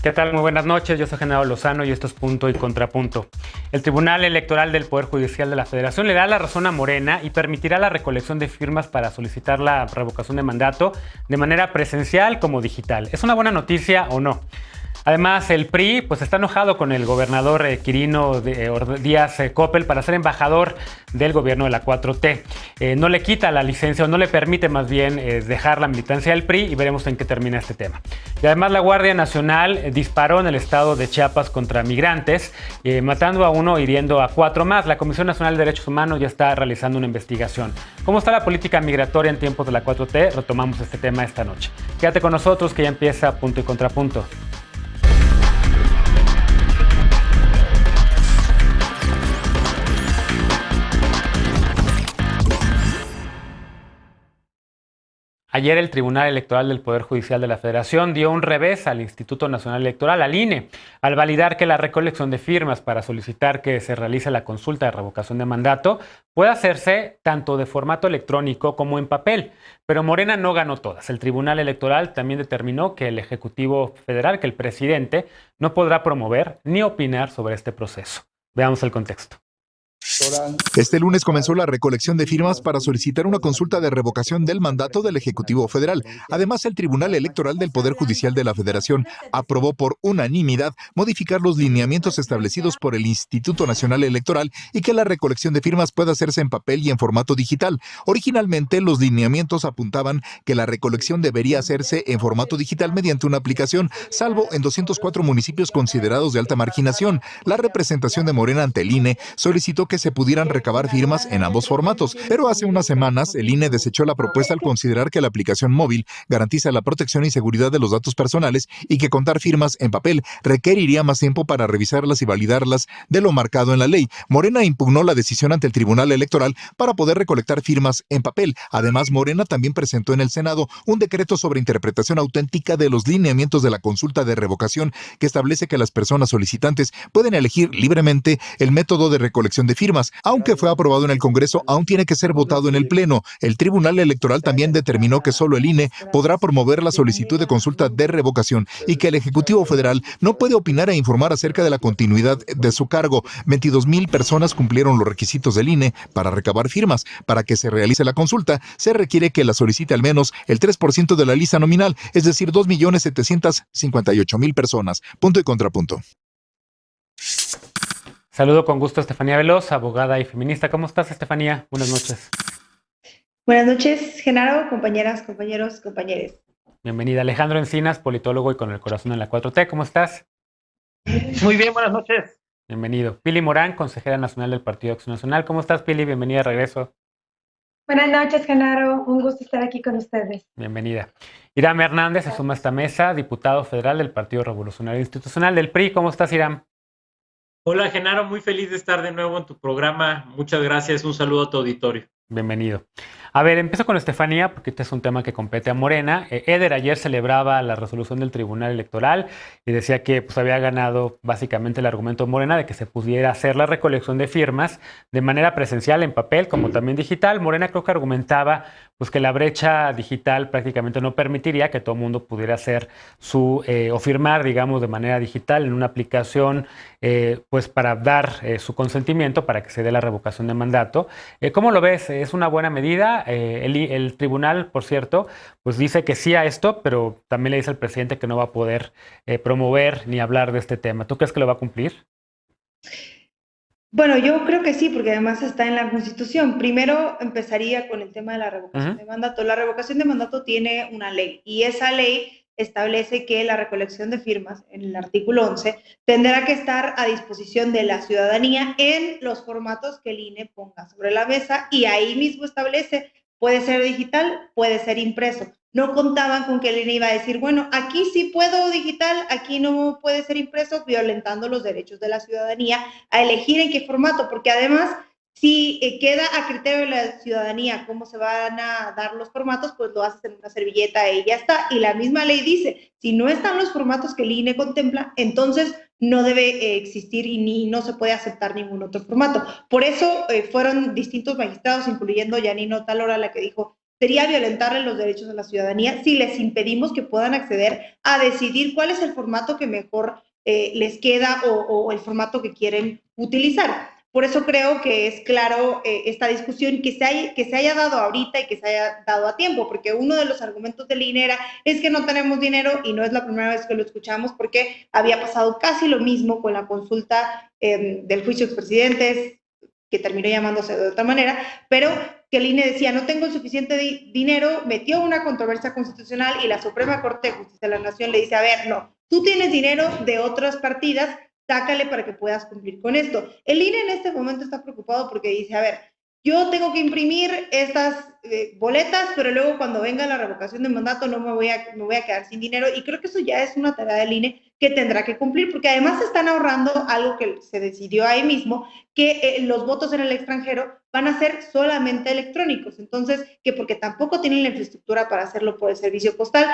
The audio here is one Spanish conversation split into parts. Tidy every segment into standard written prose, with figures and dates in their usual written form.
¿Qué tal? Muy buenas noches, yo soy Genaro Lozano y esto es Punto y Contrapunto. El Tribunal Electoral del Poder Judicial de la Federación le da la razón a Morena y permitirá la recolección de firmas para solicitar la revocación de mandato de manera presencial como digital. ¿Es una buena noticia o no? Además, el PRI pues está enojado con el gobernador Quirino Díaz Coppel para ser embajador del gobierno de la 4T. No le quita la licencia o no le permite más bien dejar la militancia del PRI y veremos en qué termina este tema. Y además la Guardia Nacional disparó en el estado de Chiapas contra migrantes, matando a uno, hiriendo a 4 más. La Comisión Nacional de Derechos Humanos ya está realizando una investigación. ¿Cómo está la política migratoria en tiempos de la 4T? Retomamos este tema esta noche. Quédate con nosotros que ya empieza Punto y Contrapunto. Ayer el Tribunal Electoral del Poder Judicial de la Federación dio un revés al Instituto Nacional Electoral, al INE, al validar que la recolección de firmas para solicitar que se realice la consulta de revocación de mandato puede hacerse tanto de formato electrónico como en papel. Pero Morena no ganó todas. El Tribunal Electoral también determinó que el Ejecutivo Federal, que el presidente, no podrá promover ni opinar sobre este proceso. Veamos el contexto. Este lunes comenzó la recolección de firmas para solicitar una consulta de revocación del mandato del Ejecutivo Federal. Además, el Tribunal Electoral del Poder Judicial de la Federación aprobó por unanimidad modificar los lineamientos establecidos por el Instituto Nacional Electoral y que la recolección de firmas pueda hacerse en papel y en formato digital. Originalmente, los lineamientos apuntaban que la recolección debería hacerse en formato digital mediante una aplicación, salvo en 204 municipios considerados de alta marginación. La representación de Morena ante el INE solicitó que se pudieran recabar firmas en ambos formatos, pero hace unas semanas el INE desechó la propuesta al considerar que la aplicación móvil garantiza la protección y seguridad de los datos personales y que contar firmas en papel requeriría más tiempo para revisarlas y validarlas de lo marcado en la ley. Morena impugnó la decisión ante el Tribunal Electoral para poder recolectar firmas en papel. Además, Morena también presentó en el Senado un decreto sobre interpretación auténtica de los lineamientos de la consulta de revocación que establece que las personas solicitantes pueden elegir libremente el método de recolección de firmas. Aunque fue aprobado en el Congreso, aún tiene que ser votado en el Pleno. El Tribunal Electoral también determinó que solo el INE podrá promover la solicitud de consulta de revocación y que el Ejecutivo Federal no puede opinar e informar acerca de la continuidad de su cargo. 22,000 personas cumplieron los requisitos del INE para recabar firmas. Para que se realice la consulta, se requiere que la solicite al menos el 3% de la lista nominal, es decir, 2,758,000 personas. Punto y contrapunto. Saludo con gusto a Estefanía Veloz, abogada y feminista. ¿Cómo estás, Estefanía? Buenas noches. Buenas noches, Genaro, compañeras, compañeros, compañeres. Bienvenida. Alejandro Encinas, politólogo y con el corazón en la 4T. ¿Cómo estás? Muy bien, buenas noches. Bienvenido. Pili Morán, consejera nacional del Partido Acción Nacional. ¿Cómo estás, Pili? Bienvenida de regreso. Buenas noches, Genaro. Un gusto estar aquí con ustedes. Bienvenida. Iram Hernández se suma a esta mesa, diputado federal del Partido Revolucionario Institucional del PRI. ¿Cómo estás, Iram? Hola, Genaro. Muy feliz de estar de nuevo en tu programa. Muchas gracias. Un saludo a tu auditorio. Bienvenido. A ver, empiezo con Estefanía, porque este es un tema que compete a Morena. Eder ayer celebraba la resolución del Tribunal Electoral y decía que pues, había ganado básicamente el argumento de Morena de que se pudiera hacer la recolección de firmas de manera presencial en papel como también digital. Morena creo que argumentaba pues, que la brecha digital prácticamente no permitiría que todo el mundo pudiera hacer su o firmar, digamos, de manera digital en una aplicación pues para dar su consentimiento para que se dé la revocación de mandato. ¿Cómo lo ves? ¿Es una buena medida? El tribunal, por cierto, pues dice que sí a esto, pero también le dice al presidente que no va a poder promover ni hablar de este tema. ¿Tú crees que lo va a cumplir? Bueno, yo creo que sí, porque además está en la Constitución. Primero empezaría con el tema de la revocación de mandato. La revocación de mandato tiene una ley y esa ley establece que la recolección de firmas, en el artículo 11, tendrá que estar a disposición de la ciudadanía en los formatos que el INE ponga sobre la mesa y ahí mismo establece, puede ser digital, puede ser impreso. No contaban con que el INE iba a decir, bueno, aquí sí puedo digital, aquí no puede ser impreso, violentando los derechos de la ciudadanía a elegir en qué formato, porque además si queda a criterio de la ciudadanía cómo se van a dar los formatos, pues lo haces en una servilleta y ya está. Y la misma ley dice, si no están los formatos que el INE contempla, entonces no debe existir y no se puede aceptar ningún otro formato. Por eso fueron distintos magistrados, incluyendo Yanino Talora, la que dijo, sería violentarle los derechos a la ciudadanía si les impedimos que puedan acceder a decidir cuál es el formato que mejor les queda o el formato que quieren utilizar. Por eso creo que es claro esta discusión que se haya dado ahorita y que se haya dado a tiempo, porque uno de los argumentos del INE es que no tenemos dinero, y no es la primera vez que lo escuchamos, porque había pasado casi lo mismo con la consulta del juicio de expresidentes, que terminó llamándose de otra manera, pero que el INE decía, no tengo el suficiente dinero, metió una controversia constitucional y la Suprema Corte de Justicia de la Nación le dice, a ver, no, tú tienes dinero de otras partidas, sácale para que puedas cumplir con esto. El INE en este momento está preocupado porque dice, a ver, yo tengo que imprimir estas boletas, pero luego cuando venga la revocación de mandato no me voy a quedar sin dinero, y creo que eso ya es una tarea del INE que tendrá que cumplir, porque además están ahorrando algo que se decidió ahí mismo, que los votos en el extranjero van a ser solamente electrónicos, entonces, que porque tampoco tienen la infraestructura para hacerlo por el servicio postal.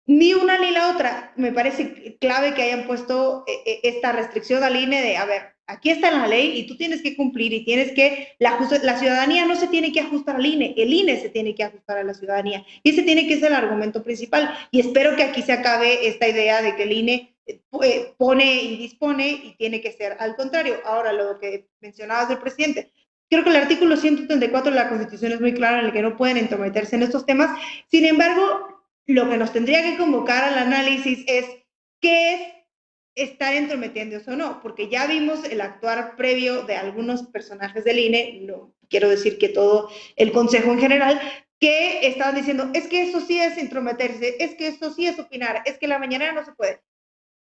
Ni una ni la otra. Me parece clave que hayan puesto esta restricción al INE de, a ver, aquí está la ley y tú tienes que cumplir y tienes que, la ciudadanía no se tiene que ajustar al INE, el INE se tiene que ajustar a la ciudadanía. Y ese tiene que ser el argumento principal. Y espero que aquí se acabe esta idea de que el INE pone y dispone y tiene que ser al contrario. Ahora, lo que mencionabas del presidente, creo que el artículo 134 de la Constitución es muy claro en el que no pueden entrometerse en estos temas. Sin embargo, lo que nos tendría que convocar al análisis es qué es estar entrometiéndose o no, porque ya vimos el actuar previo de algunos personajes del INE, no quiero decir que todo el Consejo en general, que estaban diciendo, es que eso sí es entrometerse, es que eso sí es opinar, es que la mañanera no se puede.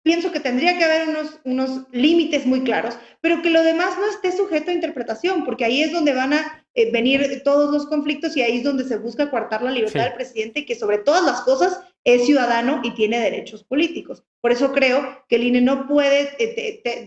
Pienso que tendría que haber unos límites muy claros, pero que lo demás no esté sujeto a interpretación, porque ahí es donde van a venir todos los conflictos y ahí es donde se busca coartar la libertad del presidente, que sobre todas las cosas es ciudadano y tiene derechos políticos. Por eso creo que el INE no puede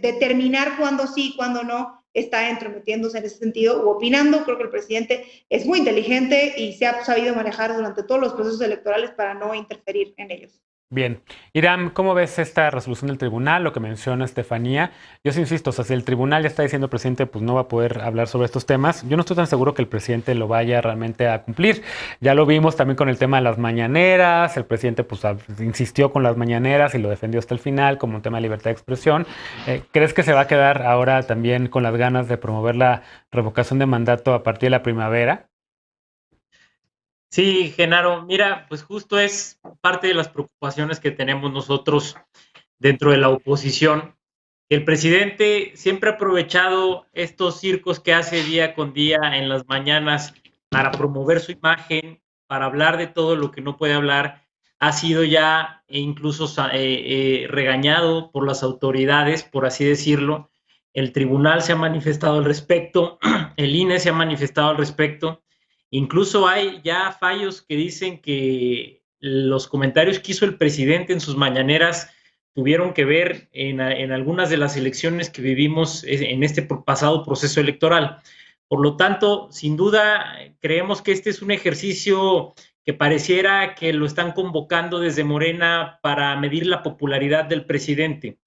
determinar cuándo sí y cuándo no está entrometiéndose en ese sentido o opinando. Creo que el presidente es muy inteligente y se ha sabido manejar durante todos los procesos electorales para no interferir en ellos. Bien. Iram, ¿cómo ves esta resolución del tribunal, lo que menciona Estefanía? Yo sí insisto, o sea, si el tribunal ya está diciendo el presidente, pues no va a poder hablar sobre estos temas, yo no estoy tan seguro que el presidente lo vaya realmente a cumplir. Ya lo vimos también con el tema de las mañaneras, el presidente pues insistió con las mañaneras y lo defendió hasta el final como un tema de libertad de expresión. ¿Crees que se va a quedar ahora también con las ganas de promover la revocación de mandato a partir de la primavera? Sí, Genaro, mira, pues justo es parte de las preocupaciones que tenemos nosotros dentro de la oposición. El presidente siempre ha aprovechado estos circos que hace día con día en las mañanas para promover su imagen, para hablar de todo lo que no puede hablar. Ha sido ya incluso regañado por las autoridades, por así decirlo. El tribunal se ha manifestado al respecto, el INE se ha manifestado al respecto. Incluso hay ya fallos que dicen que los comentarios que hizo el presidente en sus mañaneras tuvieron que ver en algunas de las elecciones que vivimos en este pasado proceso electoral. Por lo tanto, sin duda, creemos que este es un ejercicio que pareciera que lo están convocando desde Morena para medir la popularidad del presidente.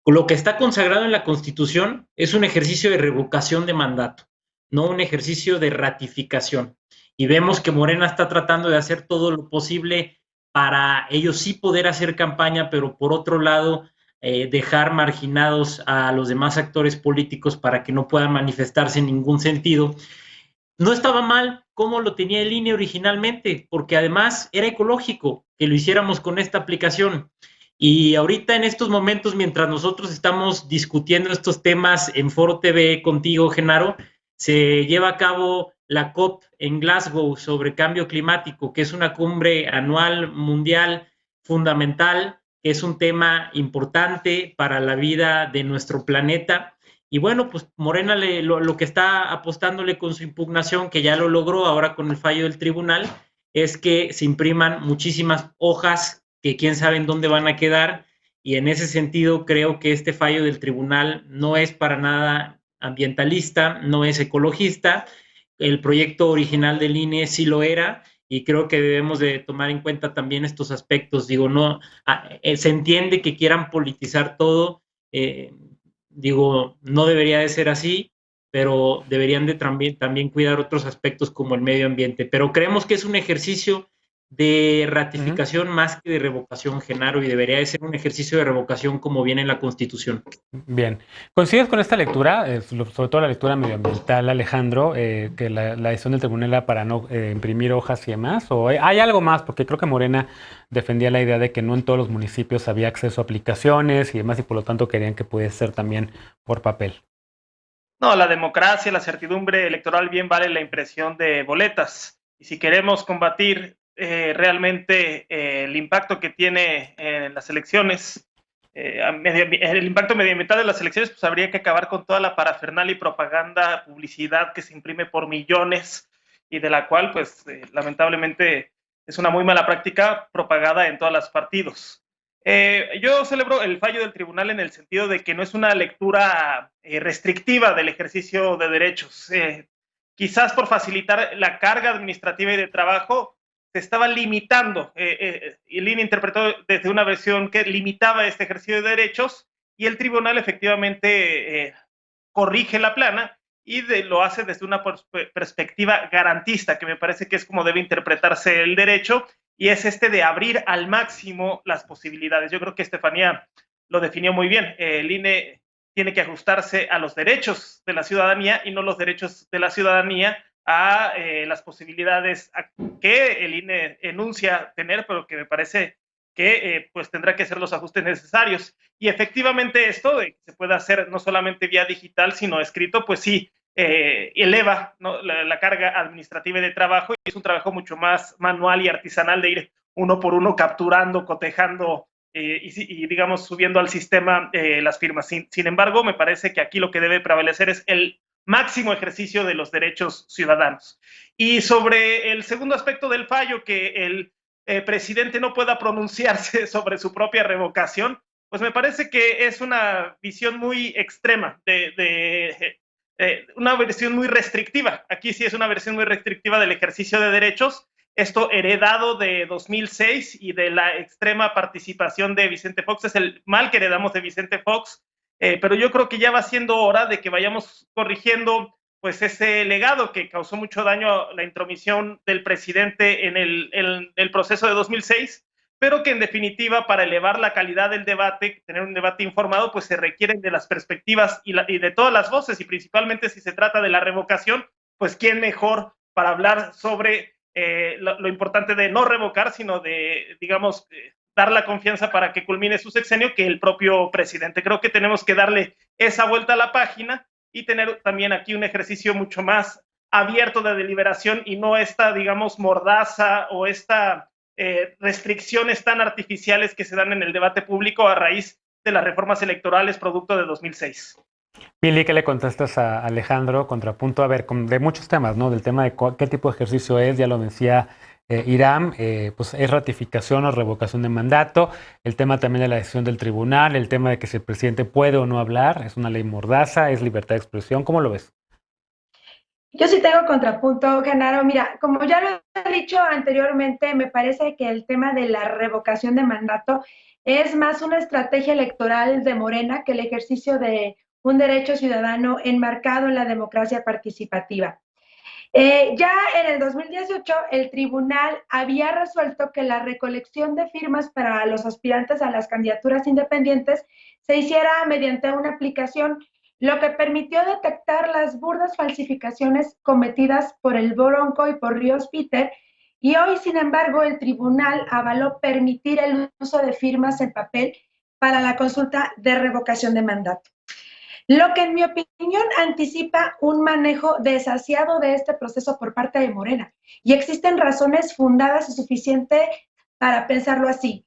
Lo que está consagrado en la Constitución es un ejercicio de revocación de mandato, no un ejercicio de ratificación. Y vemos que Morena está tratando de hacer todo lo posible para ellos sí poder hacer campaña, pero por otro lado dejar marginados a los demás actores políticos para que no puedan manifestarse en ningún sentido. No estaba mal como lo tenía el INE originalmente, porque además era ecológico que lo hiciéramos con esta aplicación. Y ahorita en estos momentos, mientras nosotros estamos discutiendo estos temas en Foro TV contigo, Genaro, se lleva a cabo la COP en Glasgow sobre cambio climático, que es una cumbre anual mundial fundamental, que es un tema importante para la vida de nuestro planeta. Y bueno, pues Morena lo que está apostándole con su impugnación, que ya lo logró ahora con el fallo del tribunal, es que se impriman muchísimas hojas que quién sabe en dónde van a quedar. Y en ese sentido creo que este fallo del tribunal no es para nada ambientalista, no es ecologista. El proyecto original del INE sí lo era, y creo que debemos de tomar en cuenta también estos aspectos. Digo, no, se entiende que quieran politizar todo, digo, no debería de ser así, pero deberían de también cuidar otros aspectos como el medio ambiente. Pero creemos que es un ejercicio de ratificación más que de revocación, Genaro, y debería de ser un ejercicio de revocación como viene en la Constitución. Bien. ¿Coincides con esta lectura, sobre todo la lectura medioambiental, Alejandro, que la decisión del tribunal era para no imprimir hojas y demás? ¿O hay algo más? Porque creo que Morena defendía la idea de que no en todos los municipios había acceso a aplicaciones y demás, y por lo tanto querían que pudiese ser también por papel. No, la democracia, la certidumbre electoral bien vale la impresión de boletas. Y si queremos combatir realmente el impacto que tiene en las elecciones, el impacto medioambiental de las elecciones, pues habría que acabar con toda la parafernalia y propaganda, publicidad que se imprime por millones y de la cual, pues, lamentablemente es una muy mala práctica propagada en todos los partidos. Yo celebro el fallo del tribunal en el sentido de que no es una lectura restrictiva del ejercicio de derechos. Quizás por facilitar la carga administrativa y de trabajo, se estaba limitando. El INE interpretó desde una versión que limitaba este ejercicio de derechos y el tribunal efectivamente corrige la plana y lo hace desde una perspectiva garantista, que me parece que es como debe interpretarse el derecho, y es de abrir al máximo las posibilidades. Yo creo que Estefanía lo definió muy bien. El INE tiene que ajustarse a los derechos de la ciudadanía y no los derechos de la ciudadanía a las posibilidades que el INE enuncia tener, pero que me parece que pues tendrá que hacer los ajustes necesarios. Y efectivamente esto de que se pueda hacer no solamente vía digital, sino escrito, pues sí, eleva, ¿no?, la carga administrativa y de trabajo, y es un trabajo mucho más manual y artesanal de ir uno por uno capturando, cotejando y digamos subiendo al sistema las firmas. Sin embargo, me parece que aquí lo que debe prevalecer es el máximo ejercicio de los derechos ciudadanos. Y sobre el segundo aspecto del fallo, que el presidente no pueda pronunciarse sobre su propia revocación, pues me parece que es una visión muy extrema una versión muy restrictiva. Aquí sí es una versión muy restrictiva del ejercicio de derechos. Esto heredado de 2006 y de la extrema participación de Vicente Fox. Es el mal que heredamos de Vicente Fox, pero yo creo que ya va siendo hora de que vayamos corrigiendo pues ese legado que causó mucho daño a la intromisión del presidente en el proceso de 2006, pero que en definitiva para elevar la calidad del debate, tener un debate informado, pues se requieren de las perspectivas y de todas las voces, y principalmente si se trata de la revocación, pues quién mejor para hablar sobre lo importante de no revocar, sino de, digamos, dar la confianza para que culmine su sexenio que el propio presidente. Creo que tenemos que darle esa vuelta a la página y tener también aquí un ejercicio mucho más abierto de deliberación y no esta, digamos, mordaza o esta restricciones tan artificiales que se dan en el debate público a raíz de las reformas electorales producto de 2006. Pili, ¿qué le contestas a Alejandro? Contrapunto, a ver, de muchos temas, ¿no? Del tema de qué tipo de ejercicio es, ya lo decía Hiram, pues es ratificación o revocación de mandato, el tema también de la decisión del tribunal, el tema de que si el presidente puede o no hablar, es una ley mordaza, es libertad de expresión, ¿cómo lo ves? Yo sí tengo contrapunto, Genaro. Mira, como ya lo he dicho anteriormente, me parece que el tema de la revocación de mandato es más una estrategia electoral de Morena que el ejercicio de un derecho ciudadano enmarcado en la democracia participativa. Ya en el 2018, el tribunal había resuelto que la recolección de firmas para los aspirantes a las candidaturas independientes se hiciera mediante una aplicación, lo que permitió detectar las burdas falsificaciones cometidas por el Bronco y por Ríos Peter, y hoy, sin embargo, el tribunal avaló permitir el uso de firmas en papel para la consulta de revocación de mandato. Lo que en mi opinión anticipa un manejo desasiado de este proceso por parte de Morena. Y existen razones fundadas y suficientes para pensarlo así.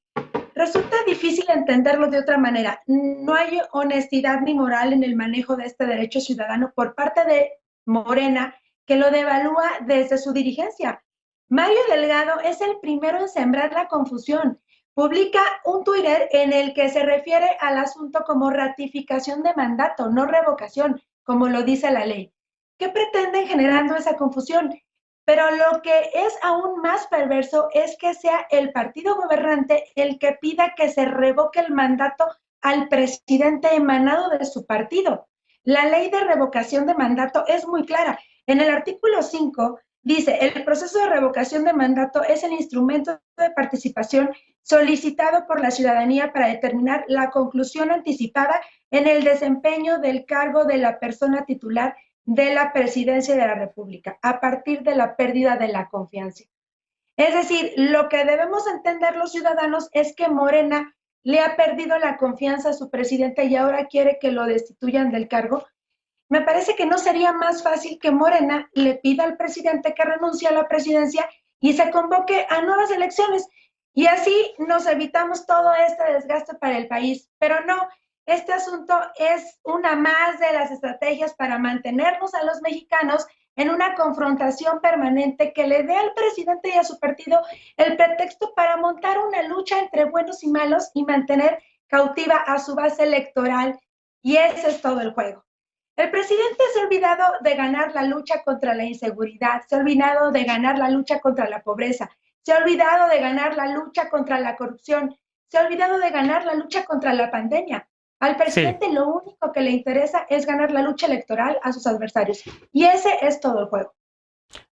Resulta difícil entenderlo de otra manera. No hay honestidad ni moral en el manejo de este derecho ciudadano por parte de Morena, que lo devalúa desde su dirigencia. Mario Delgado es el primero en sembrar la confusión. Publica un Twitter en el que se refiere al asunto como ratificación de mandato, no revocación, como lo dice la ley. ¿Qué pretenden generando esa confusión? Pero lo que es aún más perverso es que sea el partido gobernante el que pida que se revoque el mandato al presidente emanado de su partido. La ley de revocación de mandato es muy clara. En el artículo 5 dice, el proceso de revocación de mandato es el instrumento de participación solicitado por la ciudadanía para determinar la conclusión anticipada en el desempeño del cargo de la persona titular de la presidencia de la República, a partir de la pérdida de la confianza. Es decir, lo que debemos entender los ciudadanos es que Morena le ha perdido la confianza a su presidente y ahora quiere que lo destituyan del cargo. Me parece que no sería más fácil que Morena le pida al presidente que renuncie a la presidencia y se convoque a nuevas elecciones. Y así nos evitamos todo este desgaste para el país. Pero no, este asunto es una más de las estrategias para mantenernos a los mexicanos en una confrontación permanente que le dé al presidente y a su partido el pretexto para montar una lucha entre buenos y malos y mantener cautiva a su base electoral. Y ese es todo el juego. El presidente se ha olvidado de ganar la lucha contra la inseguridad, se ha olvidado de ganar la lucha contra la pobreza, se ha olvidado de ganar la lucha contra la corrupción, se ha olvidado de ganar la lucha contra la pandemia. Al presidente lo único que le interesa es ganar la lucha electoral a sus adversarios. Y ese es todo el juego.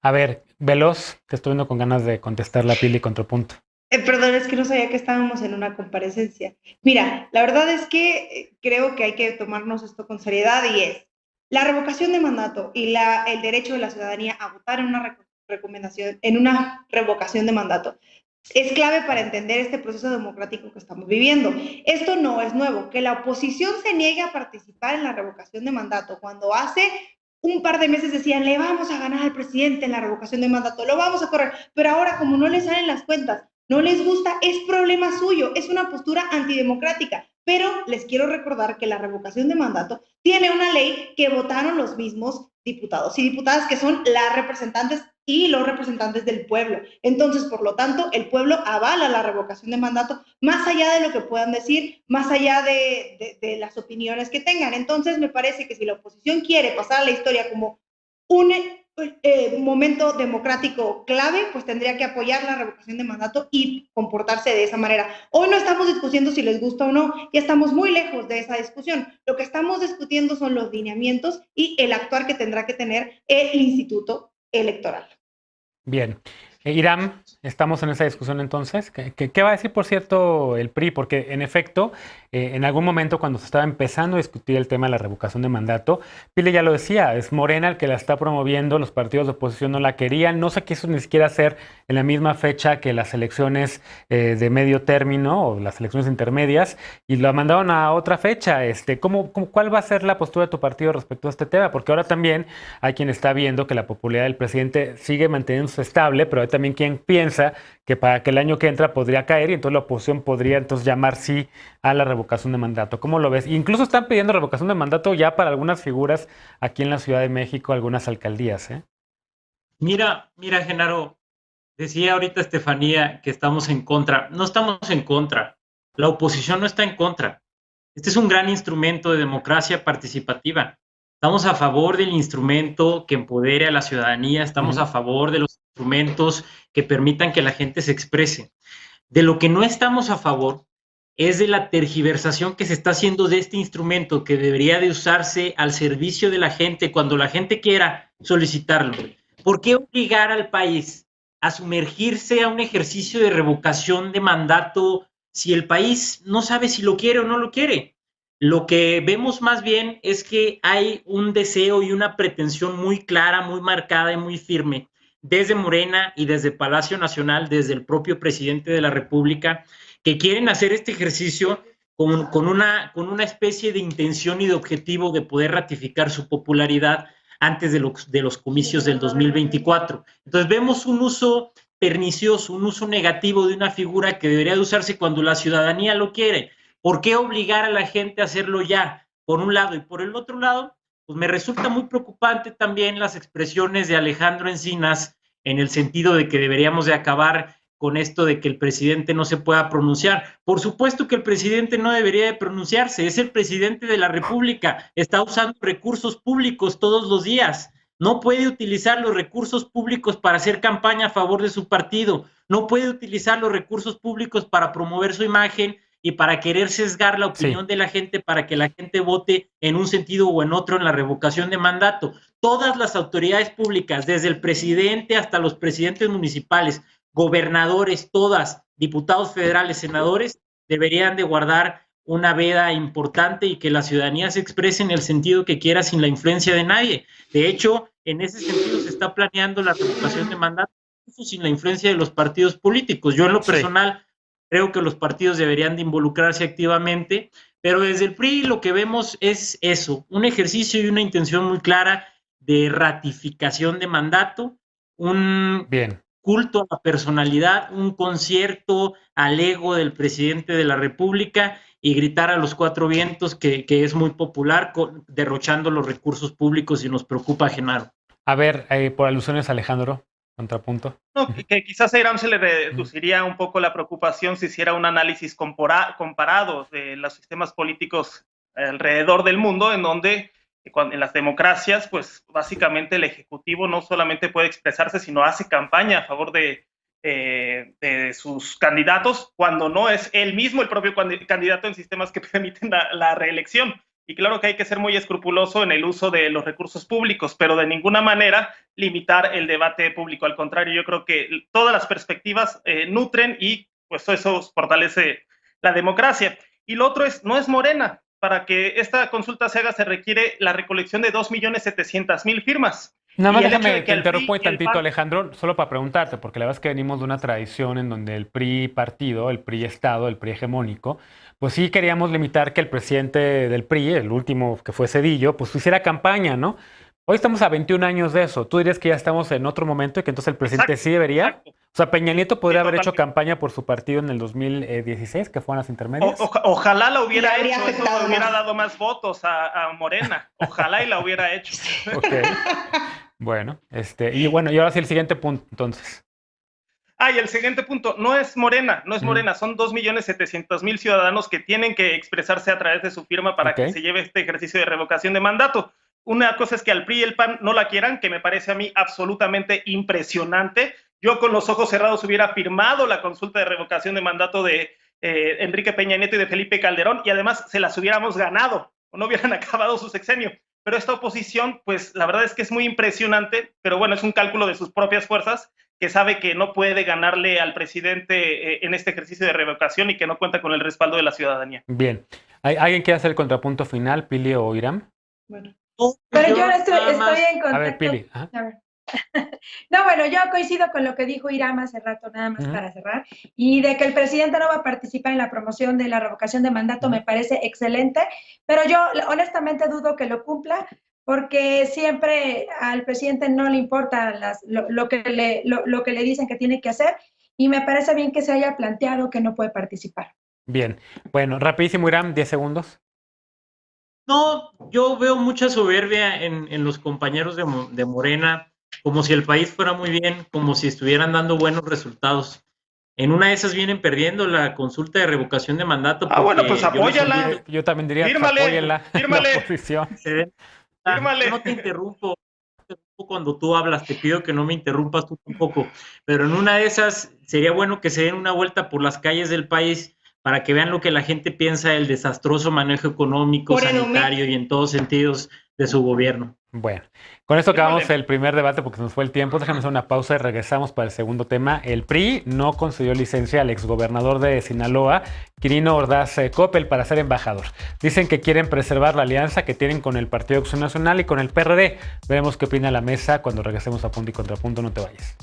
A ver, Veloz, te estoy viendo con ganas de contestar la pila y contrapunto. Perdón, es que no sabía que estábamos en una comparecencia. Mira, la verdad es que creo que hay que tomarnos esto con seriedad y es la revocación de mandato y el derecho de la ciudadanía a votar en una revocación de mandato es clave para entender este proceso democrático que estamos viviendo. Esto no es nuevo. Que la oposición se niegue a participar en la revocación de mandato cuando hace un par de meses decían, le vamos a ganar al presidente en la revocación de mandato, lo vamos a correr, pero ahora como no les salen las cuentas, no les gusta, es problema suyo, es una postura antidemocrática. Pero les quiero recordar que la revocación de mandato tiene una ley que votaron los mismos diputados y diputadas que son las representantes y los representantes del pueblo. Entonces, por lo tanto, el pueblo avala la revocación de mandato, más allá de lo que puedan decir, más allá de las opiniones que tengan. Entonces, me parece que si la oposición quiere pasar a la historia como un momento democrático clave, pues tendría que apoyar la revocación de mandato y comportarse de esa manera. Hoy no estamos discutiendo si les gusta o no, ya estamos muy lejos de esa discusión. Lo que estamos discutiendo son los lineamientos y el actuar que tendrá que tener el Instituto Electoral. Bien. Iram, estamos en esa discusión entonces. ¿Qué va a decir, por cierto, el PRI? Porque, en efecto, en algún momento cuando se estaba empezando a discutir el tema de la revocación de mandato, Pile ya lo decía, es Morena el que la está promoviendo, los partidos de oposición no la querían, no se quiso ni siquiera hacer en la misma fecha que las elecciones de medio término o las elecciones intermedias, y la mandaron a otra fecha. ¿Cuál va a ser la postura de tu partido respecto a este tema? Porque ahora también hay quien está viendo que la popularidad del presidente sigue manteniéndose estable, pero hay también quien piensa que para que el año que entra podría caer y entonces la oposición podría entonces llamar sí a la revocación de mandato. ¿Cómo lo ves? Incluso están pidiendo revocación de mandato ya para algunas figuras aquí en la Ciudad de México, algunas alcaldías, ¿eh? Mira, Genaro, decía ahorita Estefanía que estamos en contra. No estamos en contra. La oposición no está en contra. Este es un gran instrumento de democracia participativa. Estamos a favor del instrumento que empodere a la ciudadanía, estamos a favor de los instrumentos que permitan que la gente se exprese. De lo que no estamos a favor es de la tergiversación que se está haciendo de este instrumento que debería de usarse al servicio de la gente cuando la gente quiera solicitarlo. ¿Por qué obligar al país a sumergirse a un ejercicio de revocación de mandato si el país no sabe si lo quiere o no lo quiere? Lo que vemos más bien es que hay un deseo y una pretensión muy clara, muy marcada y muy firme desde Morena y desde Palacio Nacional, desde el propio presidente de la República, que quieren hacer este ejercicio con una especie de intención y de objetivo de poder ratificar su popularidad antes de los comicios del 2024. Entonces vemos un uso pernicioso, un uso negativo de una figura que debería de usarse cuando la ciudadanía lo quiere. ¿Por qué obligar a la gente a hacerlo ya, por un lado? Y por el otro lado, pues me resulta muy preocupante también las expresiones de Alejandro Encinas en el sentido de que deberíamos de acabar con esto de que el presidente no se pueda pronunciar. Por supuesto que el presidente no debería de pronunciarse, es el presidente de la República, está usando recursos públicos todos los días. No puede utilizar los recursos públicos para hacer campaña a favor de su partido, no puede utilizar los recursos públicos para promover su imagen y para querer sesgar la opinión de la gente para que la gente vote en un sentido o en otro en la revocación de mandato. Todas las autoridades públicas, desde el presidente hasta los presidentes municipales, gobernadores, todas, diputados federales, senadores, deberían de guardar una veda importante y que la ciudadanía se exprese en el sentido que quiera sin la influencia de nadie. De hecho, en ese sentido se está planeando la revocación de mandato sin la influencia de los partidos políticos. Yo en lo personal creo que los partidos deberían de involucrarse activamente, pero desde el PRI lo que vemos es eso, un ejercicio y una intención muy clara de ratificación de mandato, un culto a la personalidad, un concierto al ego del presidente de la República y gritar a los cuatro vientos que es muy popular, derrochando los recursos públicos y nos preocupa, Genaro. A ver, por alusiones, Alejandro, contrapunto. No, que quizás a Hiram se le reduciría un poco la preocupación si hiciera un análisis comparado de los sistemas políticos alrededor del mundo, en donde en las democracias, pues básicamente el Ejecutivo no solamente puede expresarse, sino hace campaña a favor de sus candidatos, cuando no es él mismo el propio candidato en sistemas que permiten la reelección. Y claro que hay que ser muy escrupuloso en el uso de los recursos públicos, pero de ninguna manera limitar el debate público. Al contrario, yo creo que todas las perspectivas nutren y pues eso fortalece la democracia. Y lo otro es, no es Morena. Para que esta consulta se haga se requiere la recolección de 2.700.000 firmas. Nada más déjame que interrumpo un tantito, Alejandro, solo para preguntarte, porque la verdad es que venimos de una tradición en donde el PRI partido, el PRI Estado, el PRI hegemónico, pues sí queríamos limitar que el presidente del PRI, el último que fue Zedillo, pues hiciera campaña, ¿no? Hoy estamos a 21 años de eso. ¿Tú dirías que ya estamos en otro momento y que entonces el presidente sí debería? Exacto. O sea, Peña Nieto podría haber hecho campaña por su partido en el 2016, que fueron las intermedias. Ojalá la hubiera hecho, eso le hubiera dado más votos a Morena. Ojalá y la hubiera hecho. Ok. Bueno, y ahora sí el siguiente punto, entonces. Y el siguiente punto, no es Morena, son 2.700.000 ciudadanos que tienen que expresarse a través de su firma para que se lleve este ejercicio de revocación de mandato. Una cosa es que al PRI y el PAN no la quieran, que me parece a mí absolutamente impresionante. Yo con los ojos cerrados hubiera firmado la consulta de revocación de mandato de Enrique Peña Nieto y de Felipe Calderón, y además se las hubiéramos ganado, o no hubieran acabado su sexenio. Pero esta oposición, pues la verdad es que es muy impresionante, pero bueno, es un cálculo de sus propias fuerzas, que sabe que no puede ganarle al presidente en este ejercicio de revocación y que no cuenta con el respaldo de la ciudadanía. Bien. ¿Alguien quiere hacer el contrapunto final, Pili o Hiram? Bueno. Pero yo estoy en contacto. A ver, Pili. No, bueno, yo coincido con lo que dijo Hiram hace rato, nada más para cerrar, y de que el presidente no va a participar en la promoción de la revocación de mandato me parece excelente, pero yo honestamente dudo que lo cumpla, porque siempre al presidente no le importa lo que le dicen que tiene que hacer, y me parece bien que se haya planteado que no puede participar. Bien, bueno, rapidísimo, Hiram, 10 segundos. No, yo veo mucha soberbia en los compañeros de Morena, como si el país fuera muy bien, como si estuvieran dando buenos resultados. En una de esas vienen perdiendo la consulta de revocación de mandato. Bueno, pues apóyala. Yo también diría, fírmale, apóyenla. Fírmale. La oposición. Fírmale. Yo no te interrumpo cuando tú hablas, te pido que no me interrumpas tú tampoco, pero en una de esas sería bueno que se den una vuelta por las calles del país para que vean lo que la gente piensa del desastroso manejo económico, sanitario y en todos sentidos de su gobierno. Bueno, con esto acabamos el primer debate porque se nos fue el tiempo. Déjame hacer una pausa y regresamos para el segundo tema. El PRI no concedió licencia al exgobernador de Sinaloa, Quirino Ordaz Coppel, para ser embajador. Dicen que quieren preservar la alianza que tienen con el Partido Acción Nacional y con el PRD. Veremos qué opina la mesa cuando regresemos a Punto y Contrapunto. No te vayas.